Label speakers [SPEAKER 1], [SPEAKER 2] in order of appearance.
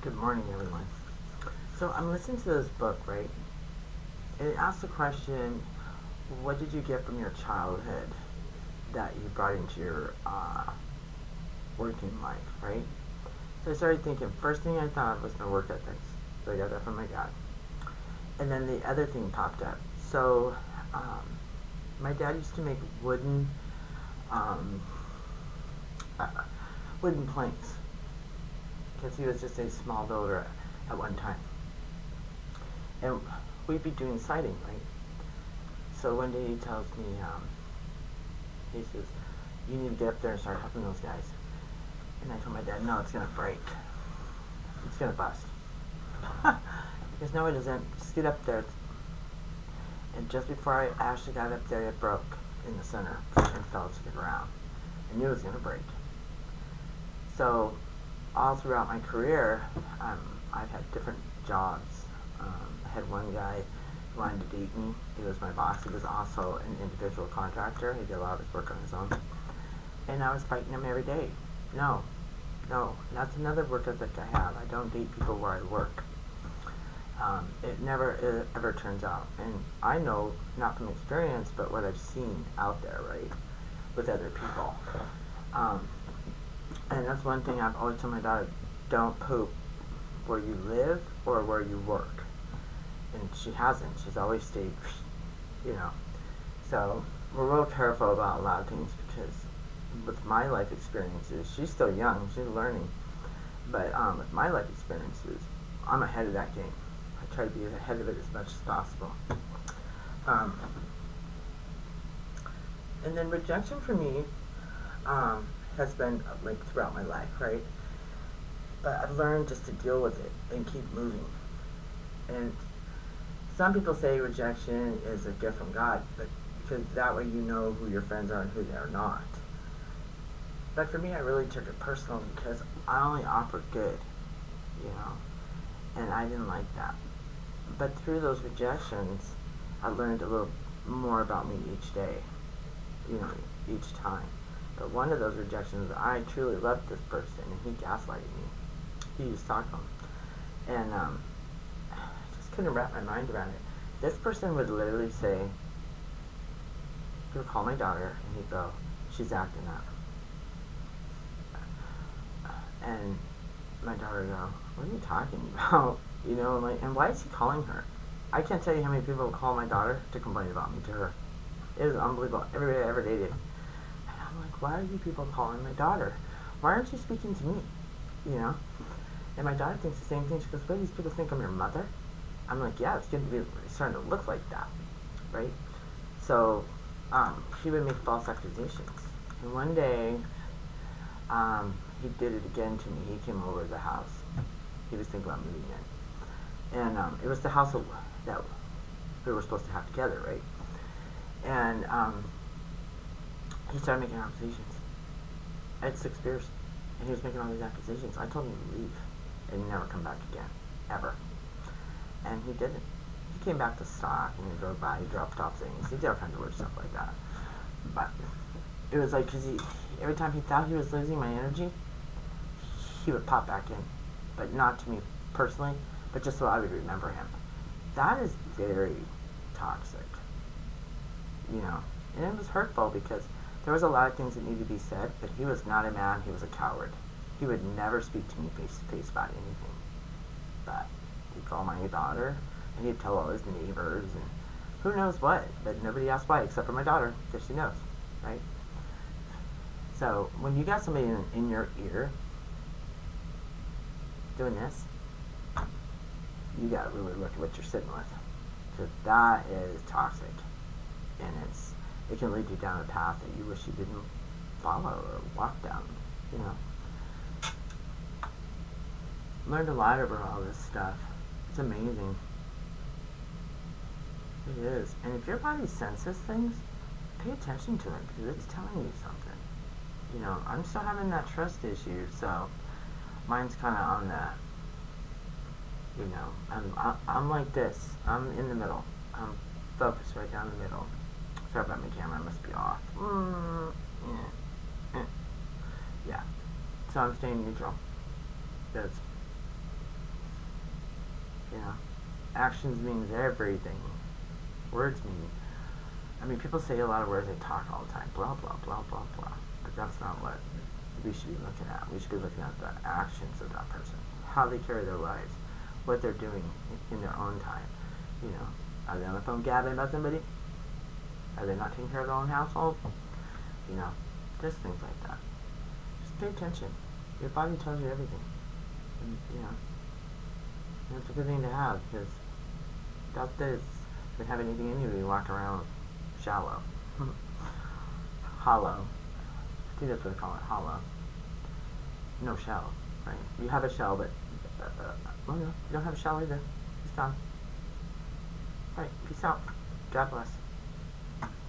[SPEAKER 1] Good morning, everyone. So I'm listening to this book, right? And it asks the question, what did you get from your childhood that you brought into your working life, right? So I started thinking, first thing I thought was my work ethics. So I got that from my dad. And then the other thing popped up. So um, my dad used to make um, uh, wooden planks because he was just a small builder at one time. And we'd be doing siding, right? So one day he tells me, he says, you need to get up there and start helping those guys. And I told my dad, no, it's going to break. It's going to bust. Because no, it doesn't. Just get up there. And just before I actually got up there, it broke in the center and fell to the ground. I knew it was going to break. So all throughout my career, I've had different jobs. I had one guy who wanted to date me. He was my boss. He was also an individual contractor. He did a lot of his work on his own. And I was fighting him every day. No, no, that's another work ethic I have. I don't date people where I work. It never ever turns out. And I know, not from experience, but what I've seen out there, right, with other people. And that's one thing I've always told my daughter, don't poop where you live or where you work. And she hasn't. She's always stayed, you know. So we're real careful about a lot of things because with my life experiences, she's still young, she's learning. But with my life experiences, I'm ahead of that game. I try to be ahead of it as much as possible. Um, and then rejection for me has been like throughout my life, right? But I've learned just to deal with it and keep moving. And some people say rejection is a gift from God, but because that way you know who your friends are and who they are not. But for me, I really took it personal because I only offered good, you know, and I didn't like that. But through those rejections, I learned a little more about me each day, you know, each time. But one of those rejections, I truly loved this person, and he gaslighted me. He used Stockholm. And I just couldn't wrap my mind around it. This person would literally say, he would call my daughter, and he'd go, she's acting up. And my daughter would go, what are you talking about? You know, and why is he calling her? I can't tell you how many people would call my daughter to complain about me to her. It is unbelievable. Everybody I ever dated. And I'm like, why are you people calling my daughter? Why aren't you speaking to me? You know? And my daughter thinks the same thing. She goes, what, these people think I'm your mother? I'm like, yeah, it's going to be starting to look like that, right? So she would make false accusations. And one day, he did it again to me. He came over to the house. He was thinking about moving in. And it was the house that we were supposed to have together, right? And he started making accusations. I had 6 beers, and he was making all these accusations. I told him to leave and never come back again, ever. And he didn't. He came back to stock, and he drove by, he dropped off things. He did all kinds of weird stuff like that. But it was like, because every time he thought he was losing my energy, he would pop back in. But not to me personally, but just so I would remember him. That is very toxic, you know. And it was hurtful because there was a lot of things that needed to be said, but he was not a man, he was a coward. He would never speak to me face to face about anything. But he'd call my daughter, and he'd tell all his neighbors, and who knows what, but nobody asked why except for my daughter, because she knows, right? So when you got somebody in your ear doing this, you gotta really look at what you're sitting with, because that is toxic, and it can lead you down a path that you wish you didn't follow or walk down, you know. Learned a lot over all this stuff. It's amazing. It is. And if your body senses things, pay attention to it because it's telling you something. You know, I'm still having that trust issue, so mine's kind of on that. You know, I'm like this. I'm in the middle. I'm focused right down the middle. Sorry about my camera. I must be off. Yeah. So I'm staying neutral. That's You know, actions means everything. Words mean. I mean, people say a lot of words. They talk all the time. Blah blah blah blah blah. But that's not what we should be looking at. We should be looking at the actions of that person, how they carry their lives, what they're doing in their own time. You know, are they on the phone gabbing about somebody? Are they not taking care of their own household? You know, just things like that. Just pay attention. Your body tells you everything. And, you know, and it's a good thing to have because without this, if you have anything in you, you walk around shallow. Hollow. I think that's what they call it, hollow. No shell, right? You have a shell, but, well, no, you don't have a shell either. It's done. Alright, peace out. God bless.